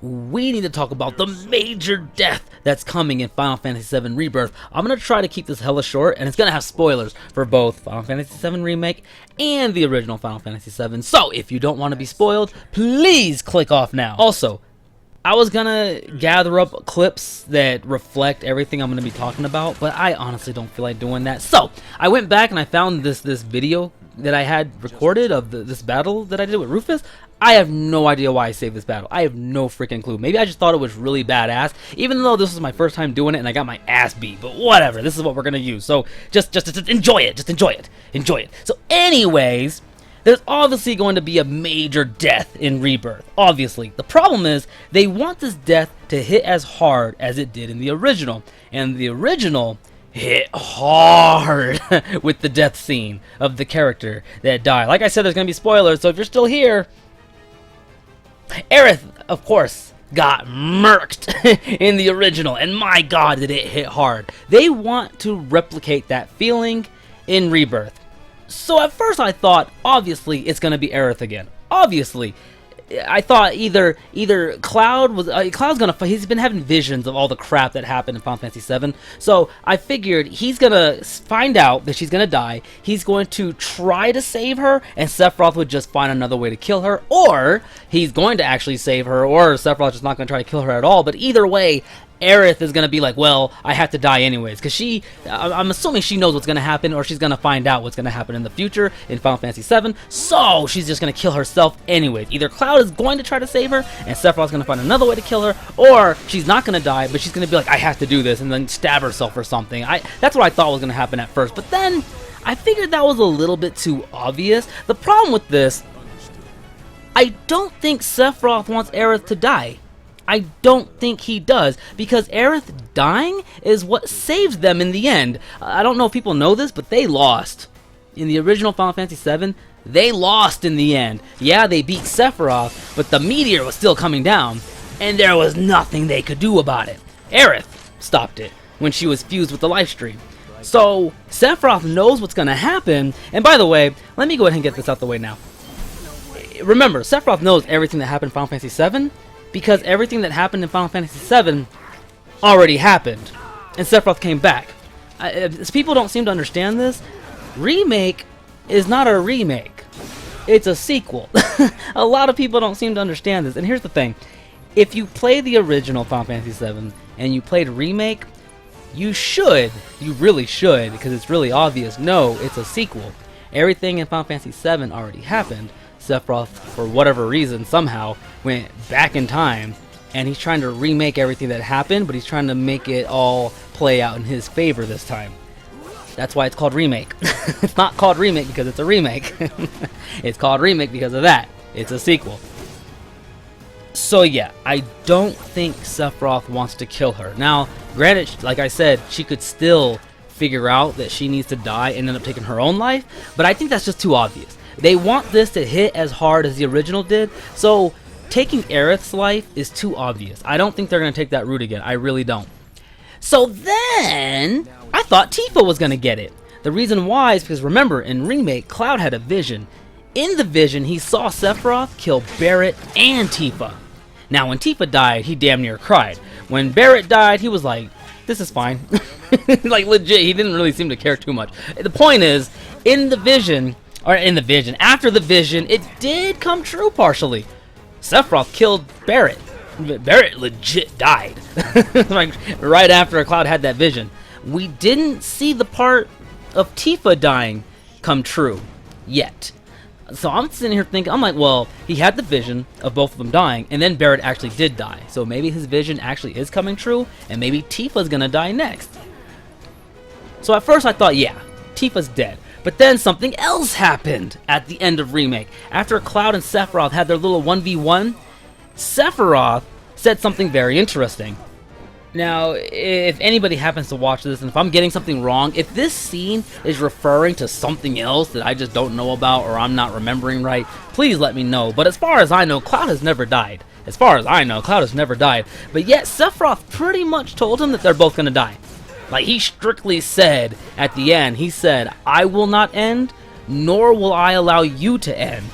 we need to talk about the major death that's coming in Final Fantasy VII Rebirth. I'm going to try to keep this hella short, and it's going to have spoilers for both Final Fantasy VII Remake and the original Final Fantasy VII. So, if you don't want to be spoiled, please click off now. Also, I was going to gather up clips that reflect everything I'm going to be talking about, but I honestly don't feel like doing that. So, I went back and I found this video that I had recorded of this battle that I did with Rufus. I have no idea why I saved this battle. I have no freaking clue. Maybe I just thought it was really badass, even though this was my first time doing it and I got my ass beat. But whatever, this is what we're gonna use. So just enjoy it. Just enjoy it. Enjoy it. So anyways, there's obviously going to be a major death in Rebirth. Obviously. The problem is, they want this death to hit as hard as it did in the original. And the original hit hard with the death scene of the character that died. Like I said, there's going to be spoilers, so if you're still here, Aerith, of course, got murked in the original, and my god did it hit hard. They want to replicate that feeling in Rebirth. So at first I thought, obviously, it's going to be Aerith again. Obviously. I thought either Cloud was Cloud's gonna, he's been having visions of all the crap that happened in Final Fantasy VII, so I figured he's gonna find out that she's gonna die, he's going to try to save her, and Sephiroth would just find another way to kill her, or he's going to actually save her, or Sephiroth's just not gonna try to kill her at all. But either way, Aerith is going to be like, well, I have to die anyways, because I'm assuming she knows what's going to happen, or she's going to find out what's going to happen in the future in Final Fantasy VII, so she's just going to kill herself anyways. Either Cloud is going to try to save her, and Sephiroth's going to find another way to kill her, or she's not going to die, but she's going to be like, I have to do this, and then stab herself or something. That's what I thought was going to happen at first, but then I figured that was a little bit too obvious. The problem with this, I don't think Sephiroth wants Aerith to die. I don't think he does, because Aerith dying is what saves them in the end. I don't know if people know this, but they lost. In the original Final Fantasy VII, they lost in the end. Yeah, they beat Sephiroth, but the meteor was still coming down, and there was nothing they could do about it. Aerith stopped it when she was fused with the life stream. So, Sephiroth knows what's going to happen, and by the way, let me go ahead and get this out the way now. Remember, Sephiroth knows everything that happened in Final Fantasy VII, because everything that happened in Final Fantasy VII already happened, and Sephiroth came back. People don't seem to understand this. Remake is not a remake. It's a sequel. A lot of people don't seem to understand this, and here's the thing. If you play the original Final Fantasy VII, and you played Remake, you really should, because it's really obvious, no, it's a sequel. Everything in Final Fantasy VII already happened. Sephiroth, for whatever reason, somehow went back in time, and he's trying to remake everything that happened, but he's trying to make it all play out in his favor this time. That's why it's called Remake. It's not called Remake because it's a remake. It's called Remake because of that. It's a sequel. So yeah, I don't think Sephiroth wants to kill her. Now, granted, like I said, she could still figure out that she needs to die and end up taking her own life, but I think that's just too obvious. They want this to hit as hard as the original did, so taking Aerith's life is too obvious. I don't think they're going to take that route again. I really don't. So then, I thought Tifa was going to get it. The reason why is because, remember, in Remake, Cloud had a vision. In the vision, he saw Sephiroth kill Barret and Tifa. Now, when Tifa died, he damn near cried. When Barret died, he was like, this is fine. Like, legit, he didn't really seem to care too much. The point is, after the vision, it did come true partially. Sephiroth killed Barret. Barret legit died. Like, right after Cloud had that vision. We didn't see the part of Tifa dying come true yet. So I'm sitting here thinking, I'm like, well, he had the vision of both of them dying, and then Barret actually did die. So maybe his vision actually is coming true, and maybe Tifa's gonna die next. So at first I thought, yeah, Tifa's dead. But then something else happened at the end of Remake. After Cloud and Sephiroth had their little 1v1, Sephiroth said something very interesting. Now, if anybody happens to watch this, and if I'm getting something wrong, if this scene is referring to something else that I just don't know about or I'm not remembering right, please let me know. But as far as I know, Cloud has never died. As far as I know, Cloud has never died. But yet, Sephiroth pretty much told him that they're both going to die. Like, he strictly said at the end, he said, I will not end, nor will I allow you to end.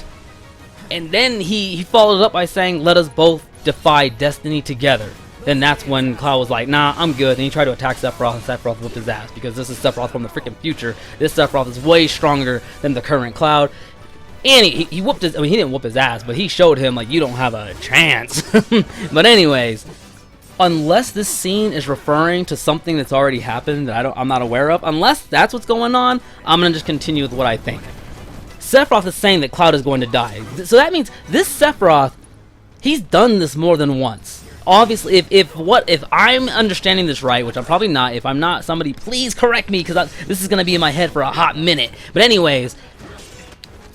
And then he followed up by saying, let us both defy destiny together. Then that's when Cloud was like, nah, I'm good. And he tried to attack Sephiroth, and Sephiroth whooped his ass, because this is Sephiroth from the freaking future. This Sephiroth is way stronger than the current Cloud. And he whooped his, I mean, he didn't whoop his ass, but he showed him, like, you don't have a chance. But anyways, unless this scene is referring to something that's already happened that I'm not aware of, unless that's what's going on, I'm going to just continue with what I think. Sephiroth is saying that Cloud is going to die. So that means this Sephiroth, he's done this more than once. Obviously, if I'm understanding this right, which I'm probably not. If I'm not, somebody please correct me, because this is going to be in my head for a hot minute. But anyways,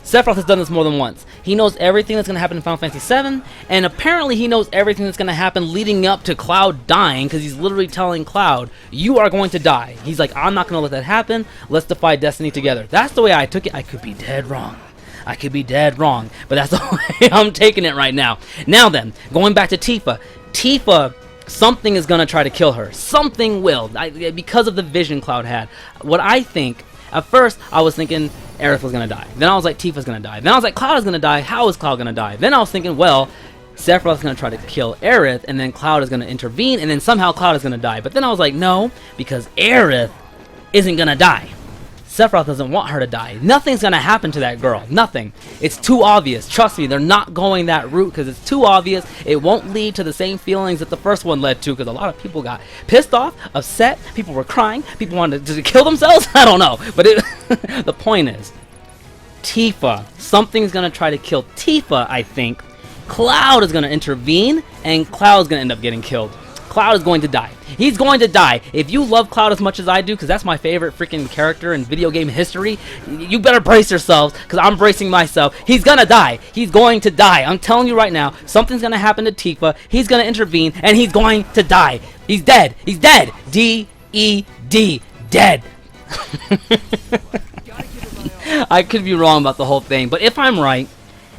Sephiroth has done this more than once. He knows everything that's going to happen in Final Fantasy VII, and apparently he knows everything that's going to happen leading up to Cloud dying, because he's literally telling Cloud, you are going to die. He's like, I'm not going to let that happen. Let's defy destiny together. That's the way I took it. I could be dead wrong. I could be dead wrong, but that's the way I'm taking it right now. Now then, going back to Tifa. Tifa, something is going to try to kill her. Something will, because of the vision Cloud had. What I think, at first, I was thinking Aerith was going to die. Then I was like, Tifa's going to die. Then I was like, Cloud is going to die. How is Cloud going to die? Then I was thinking, well, Sephiroth's going to try to kill Aerith, and then Cloud is going to intervene, and then somehow Cloud is going to die. But then I was like, no, because Aerith isn't going to die. Sephiroth doesn't want her to die. Nothing's going to happen to that girl. Nothing. It's too obvious. Trust me, they're not going that route because it's too obvious. It won't lead to the same feelings that the first one led to, because a lot of people got pissed off, upset, people were crying, people wanted to kill themselves. I don't know. But the point is, Tifa, something's going to try to kill Tifa, I think. Cloud is going to intervene, and Cloud's going to end up getting killed. Cloud is going to die. He's going to die. If you love Cloud as much as I do, because that's my favorite freaking character in video game history, you better brace yourselves, because I'm bracing myself. He's going to die. He's going to die. I'm telling you right now, something's going to happen to Tifa. He's going to intervene, and he's going to die. He's dead. He's dead. D-E-D. Dead. I could be wrong about the whole thing, but if I'm right,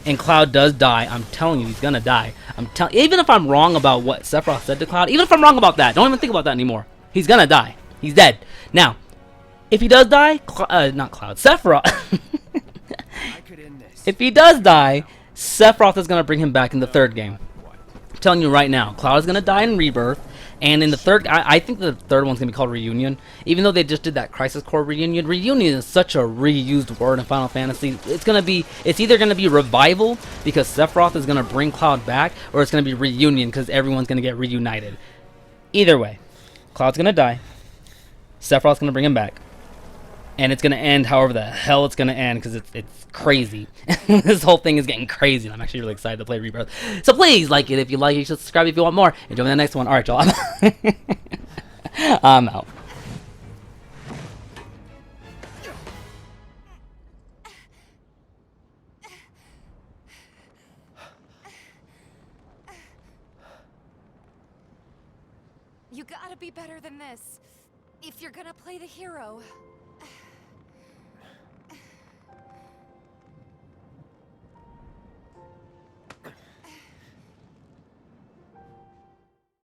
and Cloud does die, I'm telling you, he's gonna die. Even if I'm wrong about what Sephiroth said to Cloud, even if I'm wrong about that, don't even think about that anymore. He's gonna die. He's dead. Now, if he does die, not Cloud, Sephiroth. If he does die, Sephiroth is gonna bring him back in the third game. I'm telling you right now, Cloud is gonna die in Rebirth. And in the third, I think the third one's going to be called Reunion. Even though they just did that Crisis Core Reunion. Reunion is such a reused word in Final Fantasy. It's either going to be Revival, because Sephiroth is going to bring Cloud back, or it's going to be Reunion, because everyone's going to get reunited. Either way, Cloud's going to die. Sephiroth's going to bring him back. And it's going to end however the hell it's going to end, because it's crazy. This whole thing is getting crazy, and I'm actually really excited to play Rebirth. So please like it if you like it. You should subscribe if you want more. Enjoy the next one. Alright, y'all. I'm out. You gotta be better than this if you're gonna play the hero.